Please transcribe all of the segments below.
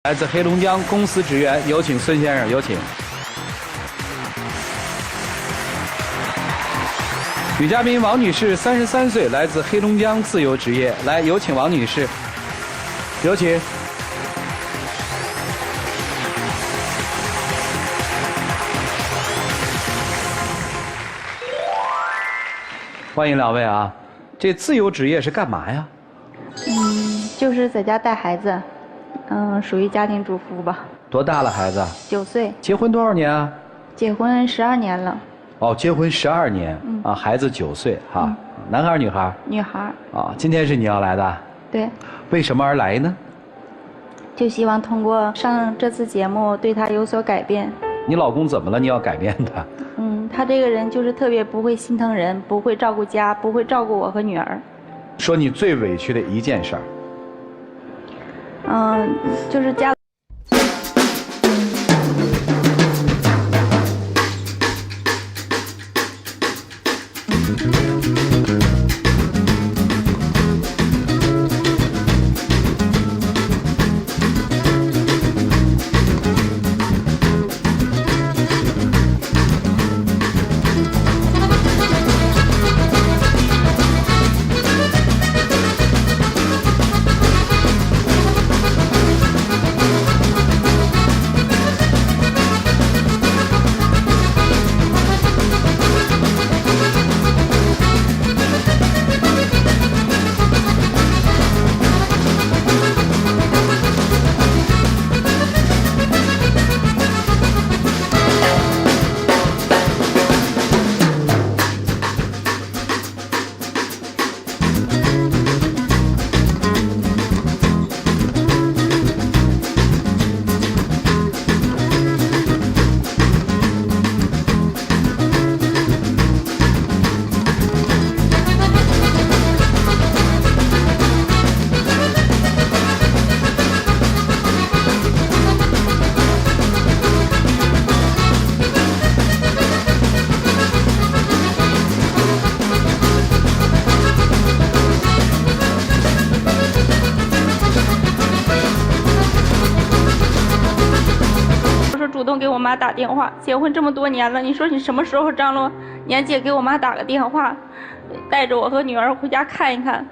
来自黑龙江公司职员，有请孙先生，有请。女嘉宾王女士，33岁，来自黑龙江自由职业。来，有请王女士，有请。欢迎两位啊！这自由职业是干嘛呀？就是在家带孩子，属于家庭主妇吧。多大了孩子？9岁。结婚多少年啊？结婚12年了。哦，结婚12年，啊，孩子9岁哈，男孩女孩？女孩。啊，今天是你要来的？对。为什么而来呢？就希望通过上这次节目对他有所改变。你老公怎么了？你要改变他？他这个人就是特别不会心疼人，不会照顾家，不会照顾我和女儿。说你最委屈的一件事儿。就是家。主动给我妈打电话，结婚这么多年了，你说你什么时候张罗年姐给我妈打个电话，带着我和女儿回家看一看。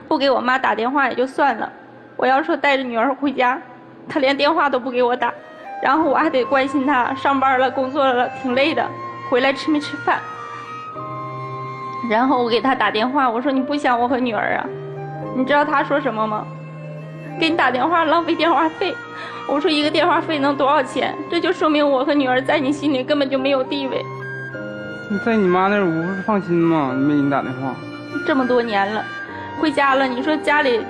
不给我妈打电话也就算了，我要说带着女儿回家，她连电话都不给我打，然后我还得关心她上班了工作了挺累的，回来吃没吃饭。然后我给她打电话，我说你不想我和女儿啊？你知道她说什么吗？给你打电话浪费电话费。我说一个电话费能多少钱？这就说明我和女儿在你心里根本就没有地位。你在你妈那儿，我不是放心吗？没给你打电话。这么多年了，回家了，你说家里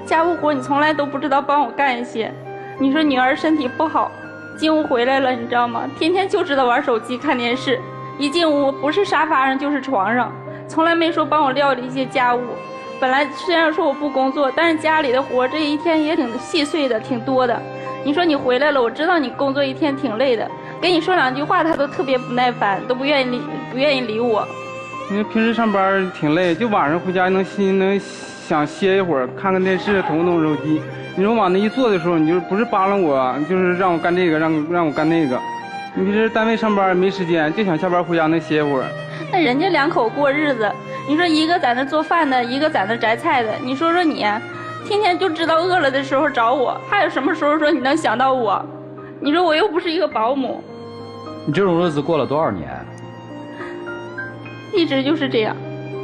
家务活你从来都不知道帮我干一些。你说女儿身体不好，进屋回来了，你知道吗？天天就知道玩手机看电视，一进屋不是沙发上就是床上，从来没说帮我料理一些家务。本来虽然说我不工作，但是家里的活这一天也挺细碎的，挺多的。你说你回来了，我知道你工作一天挺累的，跟你说两句话他都特别不耐烦，都不愿意理我。因为平时上班挺累，就晚上回家能想歇一会儿，看看电视，动动手机。你说往那一坐的时候，你就不是扒拉我，就是让我干这个，让我干那个。你平时单位上班没时间，就想下班回家能歇一会儿。那人家两口过日子，你说一个在那做饭的，一个在那摘菜的，你说说你。天天就知道饿了的时候找我，还有什么时候说你能想到我？你说我又不是一个保姆。你这种日子过了多少年？一直就是这样，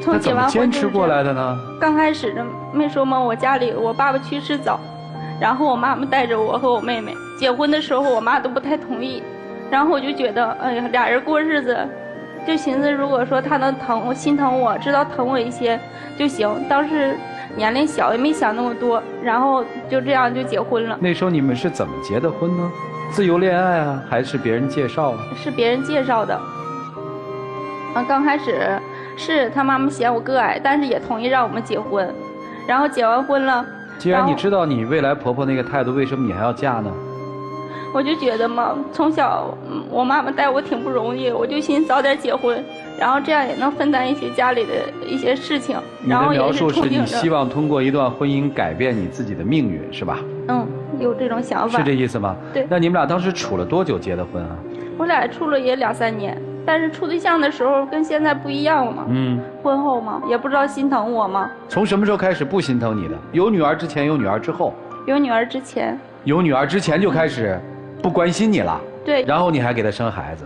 从结完婚坚持过来的呢？刚开始的没说吗？我家里我爸爸去世早，然后我妈妈带着我和我妹妹。结婚的时候我妈都不太同意，然后我就觉得，哎呀，俩人过日子，就寻思如果说他能心疼我，知道疼我一些就行。当时年龄小，也没想那么多，然后就这样就结婚了。那时候你们是怎么结的婚呢？自由恋爱啊，还是别人介绍啊？是别人介绍的。刚开始是他妈妈嫌我个矮，但是也同意让我们结婚。然后结完婚了，既然你知道你未来婆婆那个态度，为什么你还要嫁呢？我就觉得嘛，从小我妈妈带我挺不容易，我就寻思早点结婚，然后这样也能分担一些家里的一些事情。你的描述是你希望望通过一段婚姻改变你自己的命运，是吧？有这种想法。是这意思吗？对。那你们俩当时处了多久结的婚啊？我俩处了也2、3年，但是处对象的时候跟现在不一样了嘛。婚后嘛，也不知道心疼我嘛。从什么时候开始不心疼你的？有女儿之前，有女儿之后？有女儿之前。有女儿之前就开始不关心你了。对。然后你还给她生孩子，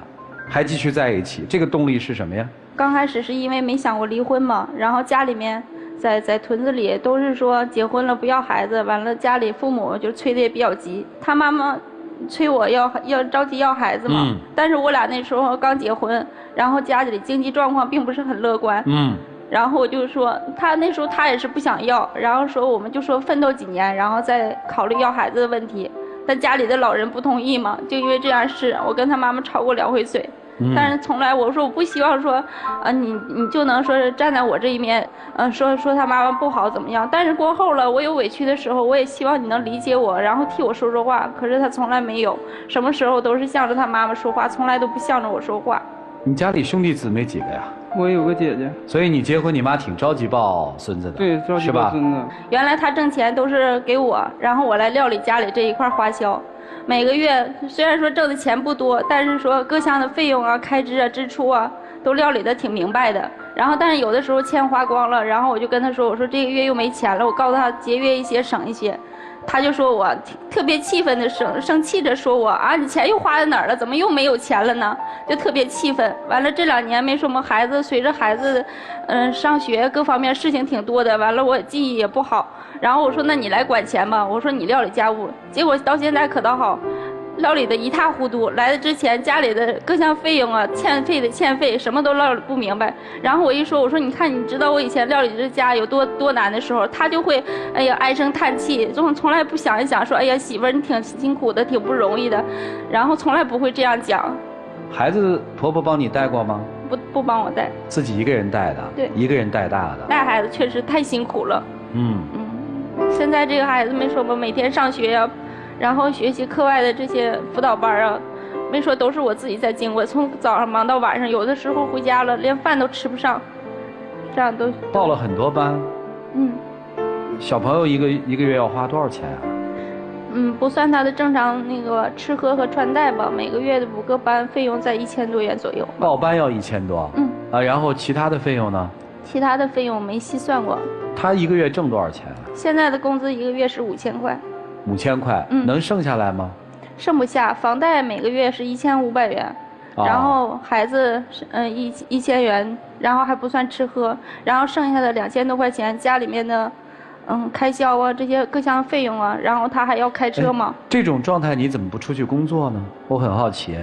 还继续在一起，这个动力是什么呀？刚开始是因为没想过离婚嘛，然后家里面在屯子里都是说结婚了不要孩子，完了家里父母就催得也比较急，他妈妈催我要着急要孩子嘛。但是我俩那时候刚结婚，然后家里经济状况并不是很乐观。然后我就说他那时候他也是不想要，然后说我们就说奋斗几年，然后再考虑要孩子的问题。但家里的老人不同意嘛，就因为这样事，我跟他妈妈吵过2回嘴。但是从来我说我不希望说，你就能说是站在我这一面，说他妈妈不好怎么样。但是过后了，我有委屈的时候，我也希望你能理解我，然后替我说说话。可是他从来没有，什么时候都是向着他妈妈说话，从来都不向着我说话。你家里兄弟姊妹几个呀？我有个姐姐。所以你结婚，你妈挺着急抱孙子的。对，着急抱孙子。原来他挣钱都是给我，然后我来料理家里这一块花销。每个月虽然说挣的钱不多，但是说各项的费用啊、开支啊、支出啊，都料理的挺明白的。然后，但是有的时候钱花光了，然后我就跟他说：“我说这个月又没钱了。”我告诉他节约一些，省一些。他就说我特别气愤的生气着说我啊，你钱又花在哪儿了？怎么又没有钱了呢？就特别气愤。完了这2年没什么孩子，随着孩子上学各方面事情挺多的，完了我记忆也不好。然后我说那你来管钱吧，我说你料理家务。结果到现在可倒好，料理的一塌糊涂。来的之前家里的各项费用啊、欠费什么都料理不明白。然后我一说，我说你看，你知道我以前料理这家有多难的时候，他就会哎呀唉声叹气，从来不想一想说哎呀媳妇儿你挺辛苦的，挺不容易的，然后从来不会这样讲。孩子婆婆帮你带过吗？不帮我带，自己一个人带的。对，一个人带大的。带孩子确实太辛苦了。现在这个孩子没说吧，每天上学呀，然后学习课外的这些辅导班啊，没说都是我自己在经过，从早上忙到晚上，有的时候回家了连饭都吃不上，这样都报了很多班。小朋友一个月要花多少钱啊？不算他的正常那个吃喝和穿戴吧，每个月的5个班费用在1000多元左右。报班要1000多。然后其他的费用呢？其他的费用没细算过。他一个月挣多少钱啊？现在的工资一个月是5000块。5000块，能剩下来吗？剩不下，房贷每个月是1500元，然后孩子是1000元，然后还不算吃喝，然后剩下的2000多块钱家里面的开销啊，这些各项费用啊，然后他还要开车嘛。这种状态你怎么不出去工作呢？我很好奇，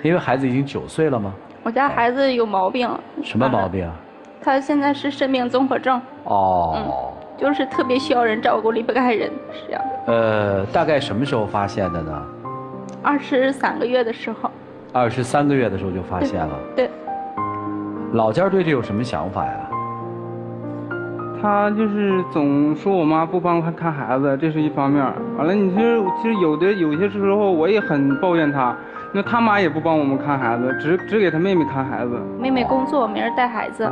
因为孩子已经9岁了吗？我家孩子有毛病。什么毛病啊？他现在是肾病综合症。就是特别需要人照顾，离不开人，是这样。大概什么时候发现的呢？23个月的时候。23个月的时候就发现了。对。老家对这有什么想法呀？他就是总说我妈不帮他看孩子，这是一方面。完了，其实有些时候我也很抱怨他，那他妈也不帮我们看孩子，只给他妹妹看孩子。妹妹工作没人带孩子，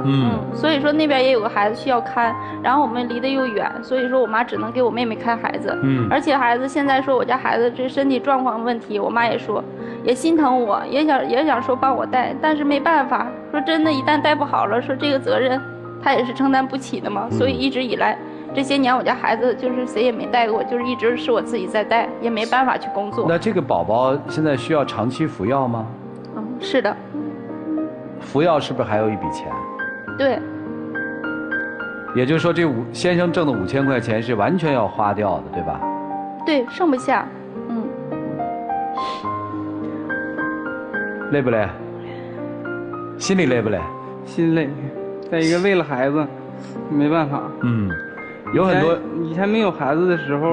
所以说那边也有个孩子需要看，然后我们离得又远，所以说我妈只能给我妹妹看孩子。而且孩子现在说我家孩子这身体状况问题，我妈也说，也心疼我，也想说帮我带，但是没办法，说真的，一旦带不好了，说这个责任她也是承担不起的嘛，所以一直以来。这些年我家孩子就是谁也没带过，就是一直是我自己在带，也没办法去工作。那这个宝宝现在需要长期服药吗？是的。服药是不是还有一笔钱？对。也就是说，这先生挣的5000块钱是完全要花掉的，对吧？对，剩不下。累不累？心里累不累？心累。再一个，为了孩子，没办法。有很多以前没有孩子的时候，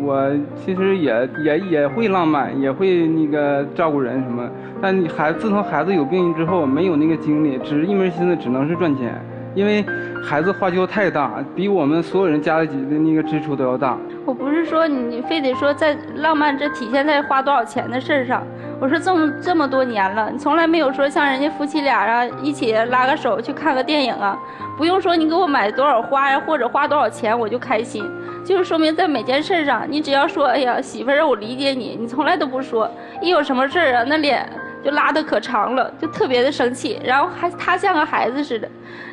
我其实也会浪漫，也会那个照顾人什么。但自从孩子有病之后，没有那个精力，只是一门心思只能是赚钱。因为孩子花销太大，比我们所有人加起的那个支出都要大。我不是说你非得说在浪漫这体现在花多少钱的事上，我说这么多年了，你从来没有说像人家夫妻俩啊一起拉个手去看个电影啊，不用说你给我买多少花呀，或者花多少钱我就开心，就是说明在每件事上，你只要说哎呀媳妇儿我理解你，你从来都不说，一有什么事儿啊那脸就拉得可长了，就特别的生气，然后他像个孩子似的。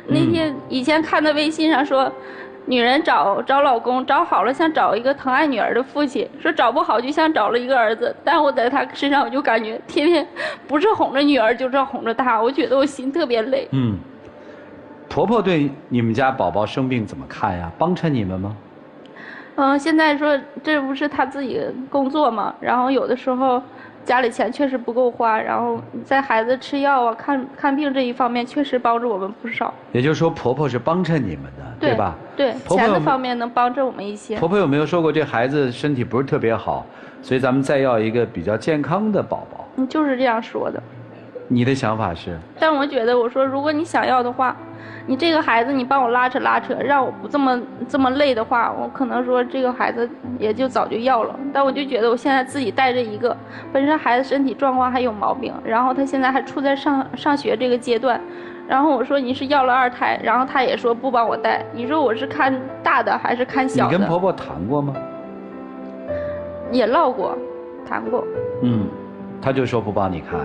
那天以前看到微信上说。女人找老公，找好了像找一个疼爱女儿的父亲，说找不好就像找了一个儿子。但我在他身上，我就感觉天天不是哄着女儿，就是哄着他，我觉得我心特别累。婆婆对你们家宝宝生病怎么看呀？帮衬你们吗？现在说这不是他自己工作嘛，然后有的时候家里钱确实不够花，然后在孩子吃药啊、看病这一方面确实帮助我们不少。也就是说，婆婆是帮衬你们的，对吧？对，钱的方面能帮着我们一些。婆婆有没有说过这孩子身体不是特别好，所以咱们再要一个比较健康的宝宝？就是这样说的。你的想法是？但我觉得，我说如果你想要的话，你这个孩子你帮我拉扯，让我不这么累的话，我可能说这个孩子也就早就要了。但我就觉得我现在自己带着一个，本身孩子身体状况还有毛病，然后他现在还处在上学这个阶段，然后我说你是要了2胎，然后他也说不帮我带，你说我是看大的还是看小的？你跟婆婆谈过吗？也唠过，谈过。他就说不帮你看。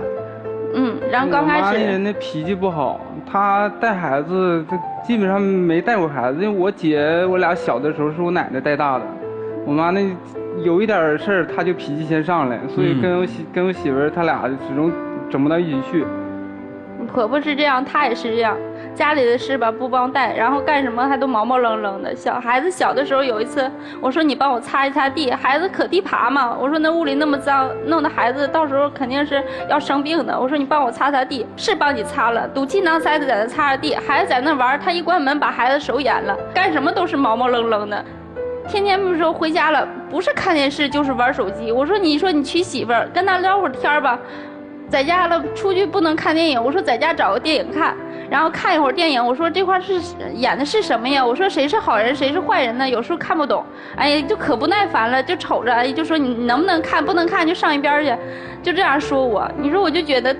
然后刚开始我妈人的脾气不好，她带孩子，她基本上没带过孩子。因为我姐我俩小的时候是我奶奶带大的，我妈那有一点事儿，她就脾气先上来，所以跟我媳妇儿，她俩始终整不到一起去。婆婆是这样，她也是这样，家里的事吧不帮带，然后干什么还都毛毛愣愣的。孩子小的时候有一次，我说你帮我擦一擦地，孩子可地爬嘛，我说那屋里那么脏，弄得孩子到时候肯定是要生病的。我说你帮我擦擦地，是帮你擦了，赌气囊塞的在那擦着地，孩子在那玩，他一关门把孩子手淹了，干什么都是毛毛愣愣的。天天不是说回家了，不是看电视就是玩手机。我说你娶媳妇儿，跟他聊会儿天吧。在家了，出去不能看电影。我说在家找个电影看，然后看一会儿电影。我说这块是演的是什么呀？我说谁是好人，谁是坏人呢？有时候看不懂，哎呀，就可不耐烦了，就瞅着，哎，就说你能不能看，不能看就上一边去，就这样说我。你说我就觉得，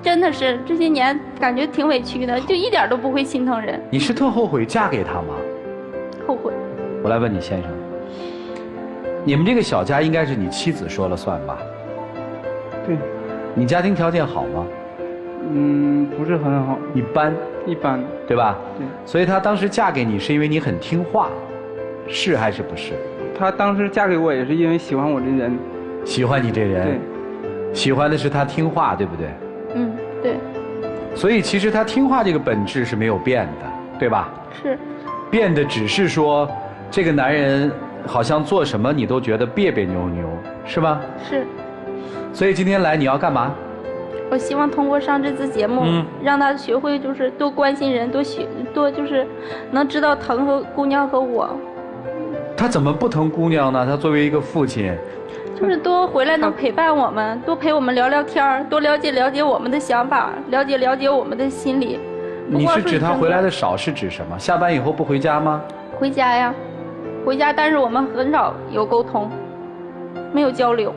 真的是这些年感觉挺委屈的，就一点都不会心疼人。你是特后悔嫁给他吗？后悔。我来问你先生，你们这个小家应该是你妻子说了算吧？对。你家庭条件好吗？不是很好，一般，对吧？对。所以她当时嫁给你是因为你很听话，是还是不是？她当时嫁给我也是因为喜欢我这人。喜欢你这人。对。喜欢的是她听话，对不对？对。所以其实她听话这个本质是没有变的，对吧？是。变的只是说，这个男人好像做什么你都觉得别别扭扭，是吗？是。所以今天来你要干嘛？我希望通过上这次节目，让他学会就是多关心人，多就是能知道疼和姑娘和我。他怎么不疼姑娘呢？他作为一个父亲，就是多回来能陪伴我们，多陪我们聊聊天，多了解我们的想法，了解我们的心理。你是指他回来的少是指什么？下班以后不回家吗？回家呀，回家，但是我们很少有沟通，没有交流。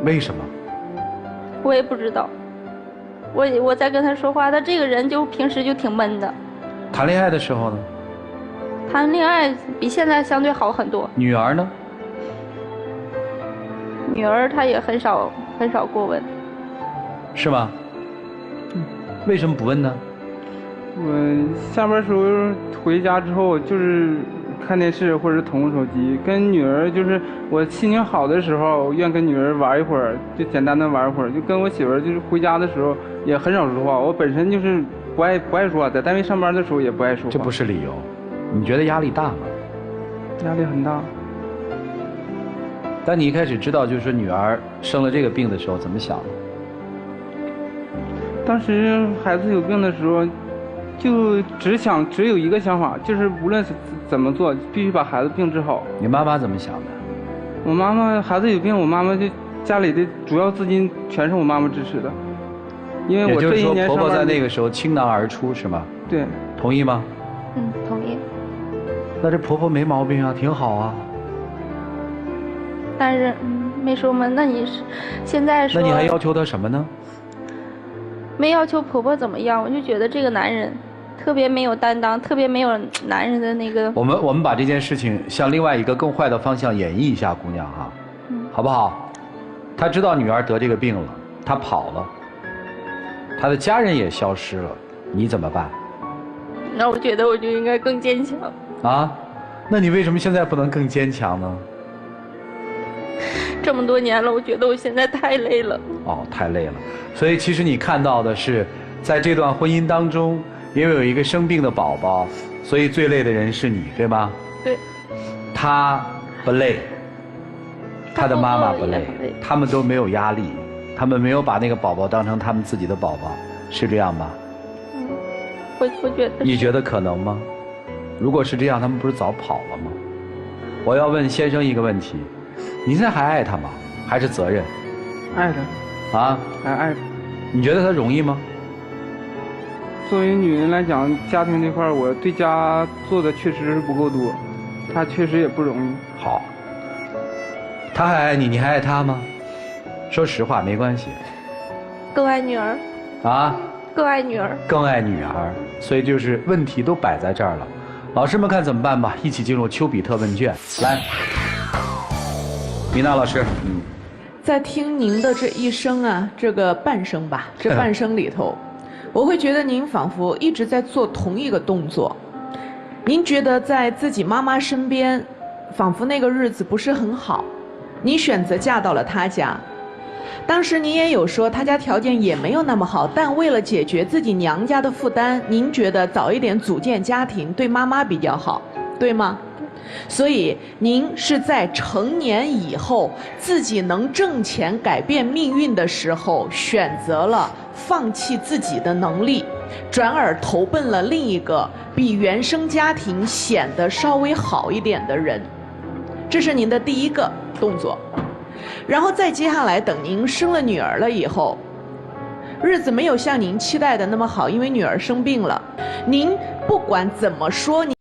为什么？我也不知道。我在跟他说话，他这个人就平时就挺闷的。谈恋爱的时候呢？谈恋爱比现在相对好很多。女儿呢？女儿她也很少过问。是吗？为什么不问呢？我下班时候回家之后就是看电视或者是捅手机，跟女儿就是我心情好的时候，我愿跟女儿玩一会儿，就简单的玩一会儿。就跟我媳妇儿就是回家的时候也很少说话。我本身就是不爱说话，在单位上班的时候也不爱说话。这不是理由。你觉得压力大吗？压力很大。当你一开始知道就是说女儿生了这个病的时候，怎么想的？当时孩子有病的时候，就只有一个想法，就是无论怎么做，必须把孩子病治好。你妈妈怎么想的？我妈妈孩子有病，我妈妈就家里的主要资金全是我妈妈支持的，因为我这一年也就是说婆婆在那个时候倾囊而出是吗？对，同意吗？同意。那这婆婆没毛病啊，挺好啊。但是没说嘛，那你是现在说，那你还要求她什么呢？没要求婆婆怎么样，我就觉得这个男人特别没有担当，特别没有男人的那个。我们把这件事情向另外一个更坏的方向演绎一下，姑娘哈，好不好？他知道女儿得这个病了，他跑了，他的家人也消失了，你怎么办？那我觉得我就应该更坚强。啊？那你为什么现在不能更坚强呢？这么多年了，我觉得我现在太累了。哦，太累了。所以其实你看到的是，在这段婚姻当中，因为有一个生病的宝宝，所以最累的人是你，对吗？对。他不累，他的妈妈不累，他们都没有压力，他们没有把那个宝宝当成他们自己的宝宝，是这样吗？我觉得。你觉得可能吗？如果是这样，他们不是早跑了吗？我要问先生一个问题，你现在还爱他吗？还是责任？爱他。啊？还爱他。你觉得他容易吗？作为女人来讲，家庭这块我对家做的确实是不够多，他确实也不容易。好。他还爱你，你还爱他吗？说实话，没关系。更爱女儿。啊？更爱女儿。更爱女儿，所以就是问题都摆在这儿了。老师们看怎么办吧，一起进入丘比特问卷。来，米娜老师，在听您的这一生啊，这个半生吧，这半生里头，我会觉得您仿佛一直在做同一个动作。您觉得在自己妈妈身边，仿佛那个日子不是很好，你选择嫁到了她家。当时您也有说她家条件也没有那么好，但为了解决自己娘家的负担，您觉得早一点组建家庭对妈妈比较好，对吗？所以您是在成年以后自己能挣钱改变命运的时候，选择了放弃自己的能力，转而投奔了另一个比原生家庭显得稍微好一点的人。这是您的第一个动作。然后再接下来等您生了女儿了以后，日子没有像您期待的那么好，因为女儿生病了。您不管怎么说，您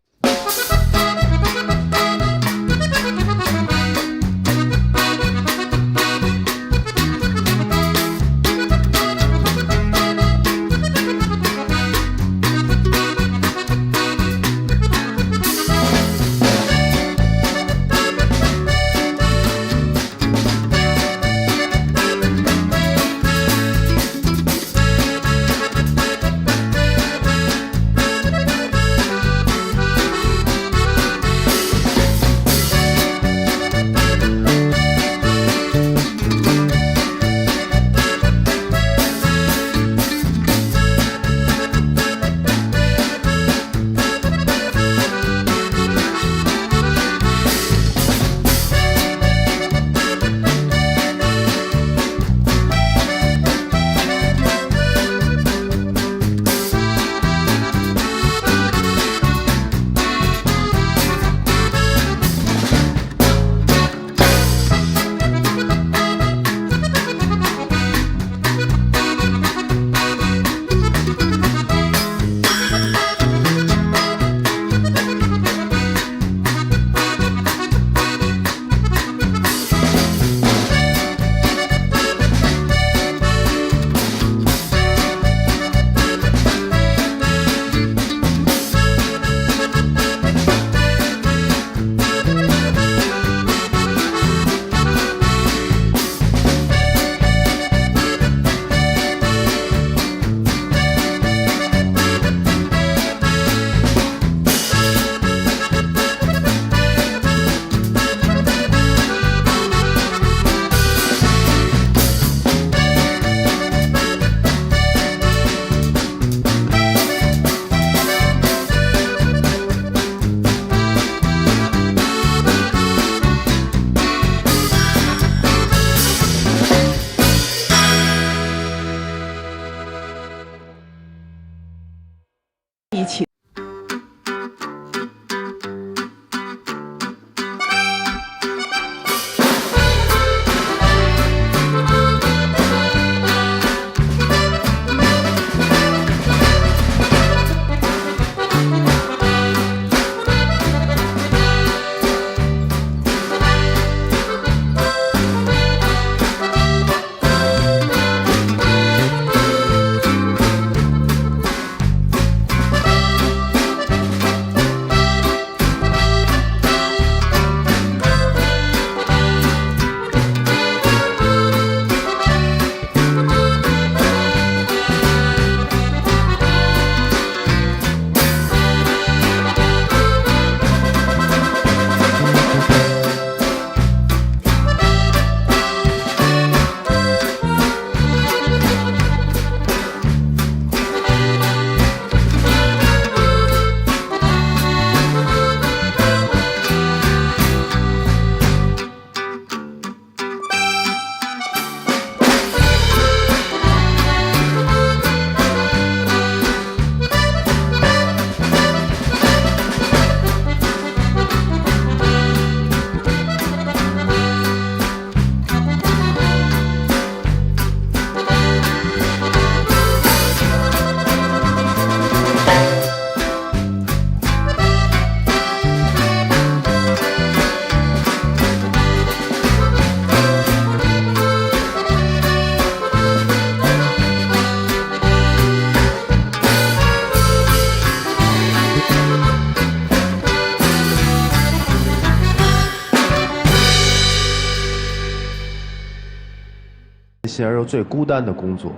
心而又最孤单的工作，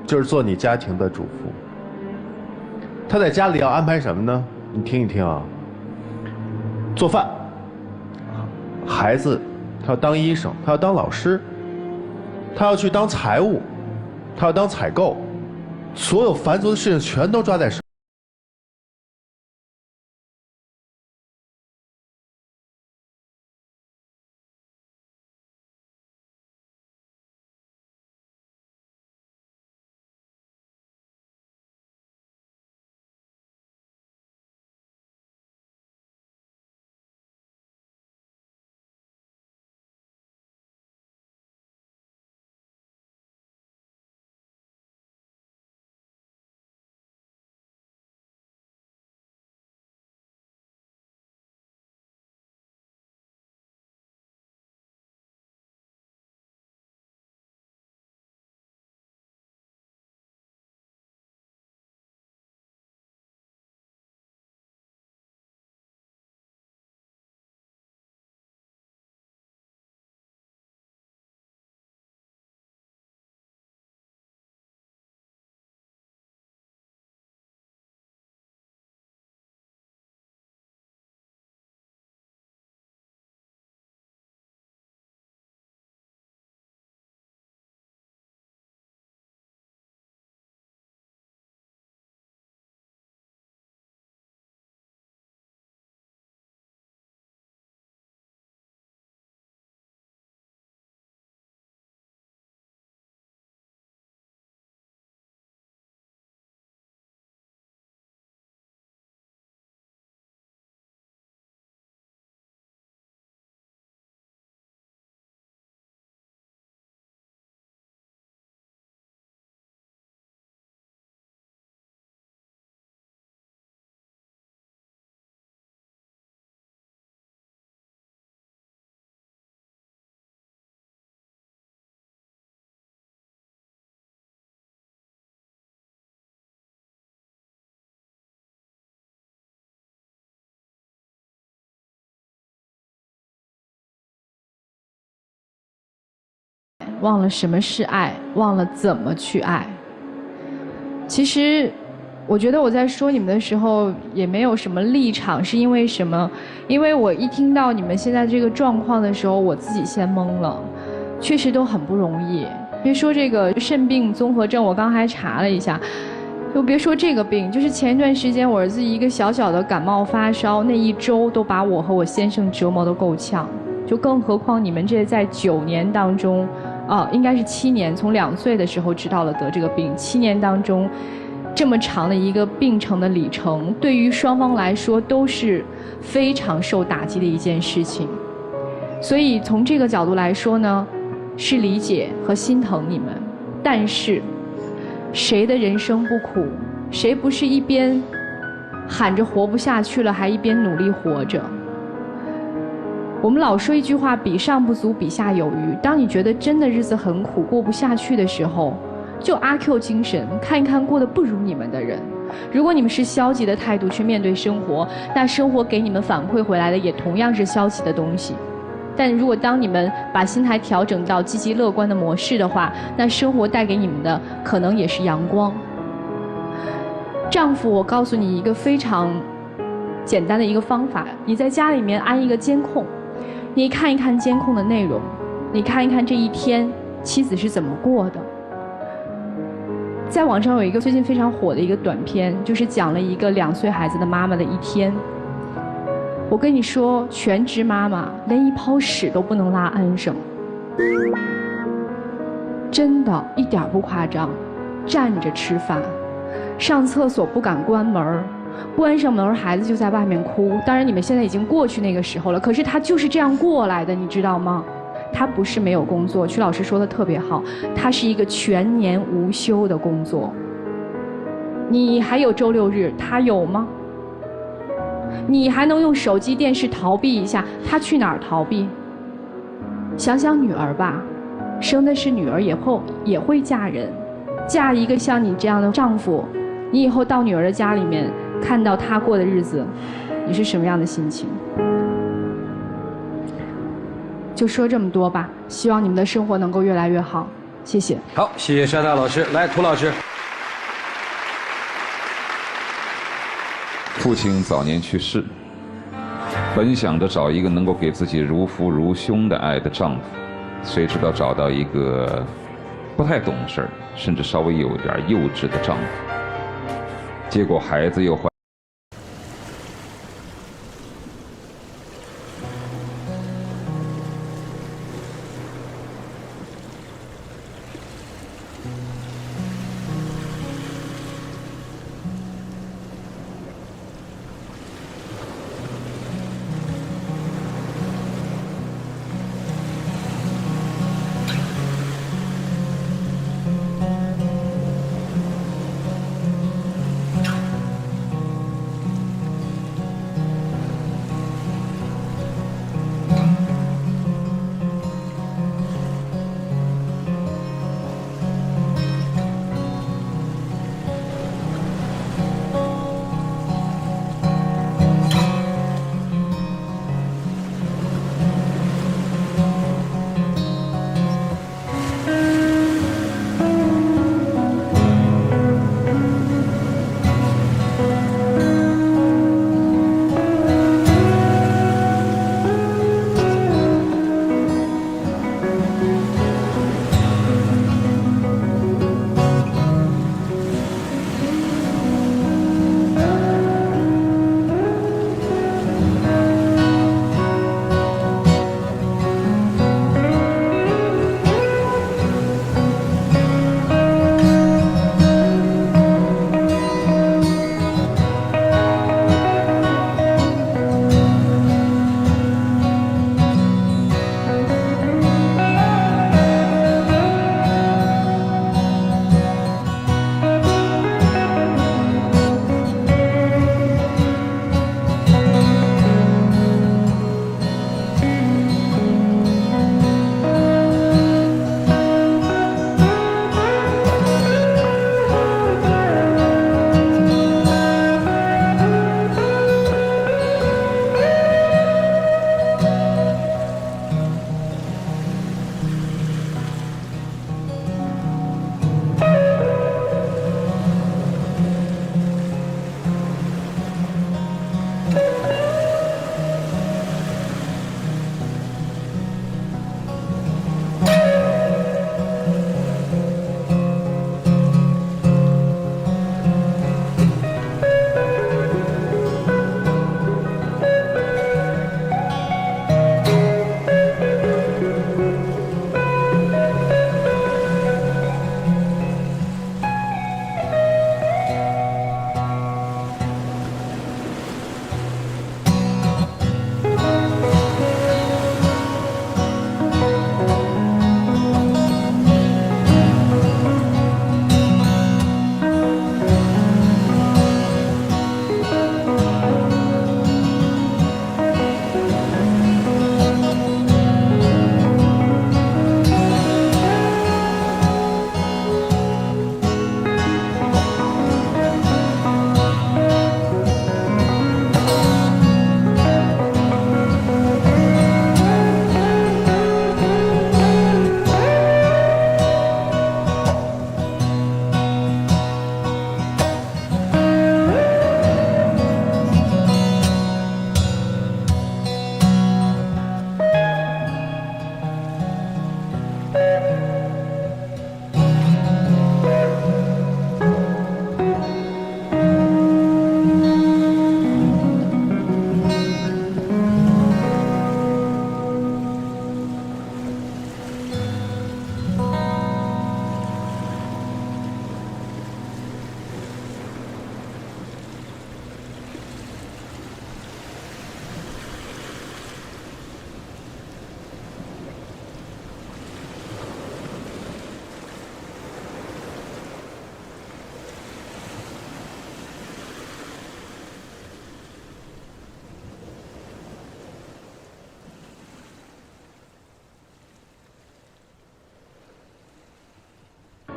就是做你家庭的主妇。她在家里要安排什么呢？你听一听啊，做饭，孩子，她要当医生，她要当老师，她要去当财务，她要当采购，所有繁琐的事情全都抓在手。忘了什么是爱，忘了怎么去爱。其实我觉得我在说你们的时候也没有什么立场，是因为什么？因为我一听到你们现在这个状况的时候，我自己先懵了。确实都很不容易，别说这个肾病综合症，我刚还查了一下，就别说这个病，就是前一段时间我儿子一个小小的感冒发烧，那一周都把我和我先生折磨得够呛，就更何况你们这在9年当中，应该是7年，从2岁的时候知道了得这个病，7年当中这么长的一个病程的里程，对于双方来说都是非常受打击的一件事情。所以从这个角度来说呢，是理解和心疼你们，但是谁的人生不苦？谁不是一边喊着活不下去了，还一边努力活着？我们老说一句话，比上不足，比下有余。当你觉得真的日子很苦，过不下去的时候，就阿 Q 精神，看一看过得不如你们的人。如果你们是消极的态度去面对生活，那生活给你们反馈回来的也同样是消极的东西。但如果当你们把心态调整到积极乐观的模式的话，那生活带给你们的可能也是阳光。丈夫，我告诉你一个非常简单的一个方法，你在家里面安一个监控，你看一看监控的内容，你看一看这一天妻子是怎么过的。在网上有一个最近非常火的一个短片，就是讲了一个2岁孩子的妈妈的一天。我跟你说，全职妈妈连一泡屎都不能拉安生，真的一点不夸张。站着吃饭，上厕所不敢关门，关上门孩子就在外面哭。当然你们现在已经过去那个时候了，可是他就是这样过来的，你知道吗？他不是没有工作，曲老师说的特别好，他是一个全年无休的工作。你还有周6日，他有吗？你还能用手机电视逃避一下，他去哪儿逃避？想想女儿吧，生的是女儿以后也会嫁人，嫁一个像你这样的丈夫，你以后到女儿的家里面看到她过的日子，你是什么样的心情？就说这么多吧，希望你们的生活能够越来越好。谢谢。好，谢谢沙大老师。来，涂老师。父亲早年去世，本想着找一个能够给自己如父如兄的爱的丈夫，谁知道找到一个不太懂事儿，甚至稍微有点幼稚的丈夫，结果孩子又怀。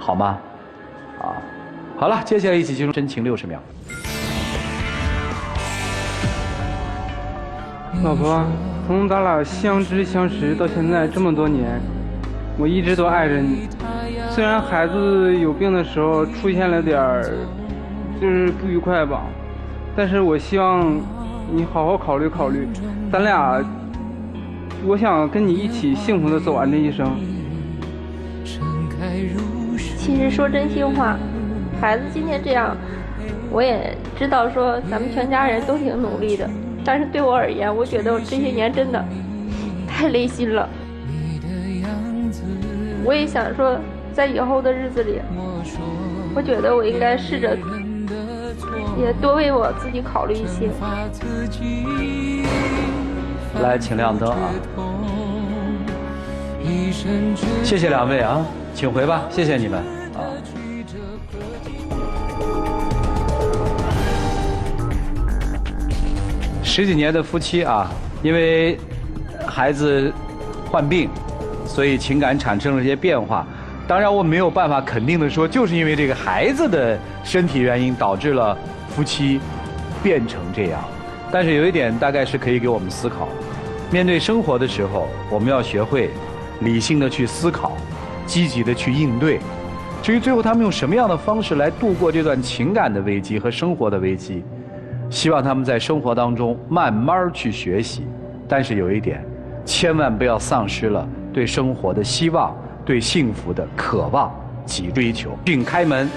好吗？啊，好了，接下来一起进入真情60秒。老婆，从咱俩相知相识到现在这么多年，我一直都爱着你。虽然孩子有病的时候出现了点儿，就是不愉快吧，但是我希望你好好考虑考虑，咱俩，我想跟你一起幸福的走完这一生。其实说真心话，孩子今天这样，我也知道说咱们全家人都挺努力的，但是对我而言，我觉得我这些年真的太累心了。我也想说，在以后的日子里，我觉得我应该试着也多为我自己考虑一些。来，请亮灯啊！谢谢两位啊，请回吧，谢谢你们啊。10几年的夫妻啊，因为孩子患病，所以情感产生了一些变化。当然，我没有办法肯定的说，就是因为这个孩子的身体原因导致了夫妻变成这样。但是有一点大概是可以给我们思考：面对生活的时候，我们要学会理性的去思考，积极的去应对。至于最后他们用什么样的方式来度过这段情感的危机和生活的危机，希望他们在生活当中慢慢去学习。但是有一点，千万不要丧失了对生活的希望，对幸福的渴望及追求。请开门。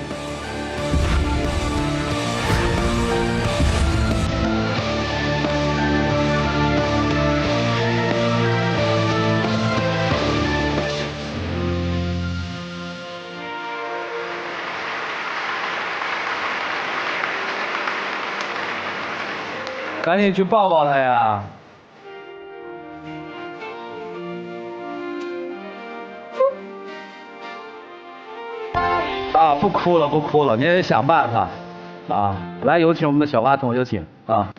赶紧去抱抱他呀！啊，不哭了，不哭了，你也得想办法啊！来，有请我们的小花童，有请啊！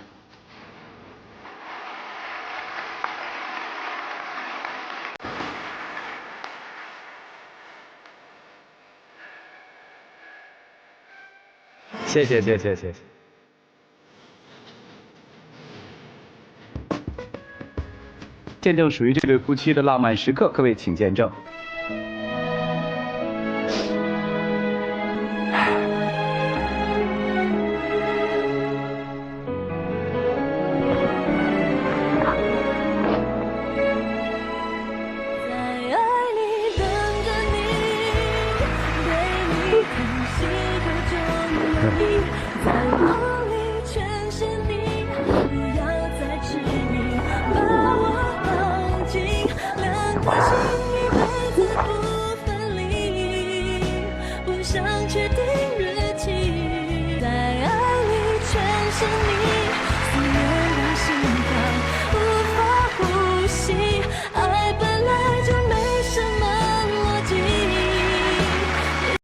谢谢，谢谢，谢谢。见证属于这对夫妻的浪漫时刻，各位请见证。想确定日期，在爱里全是你。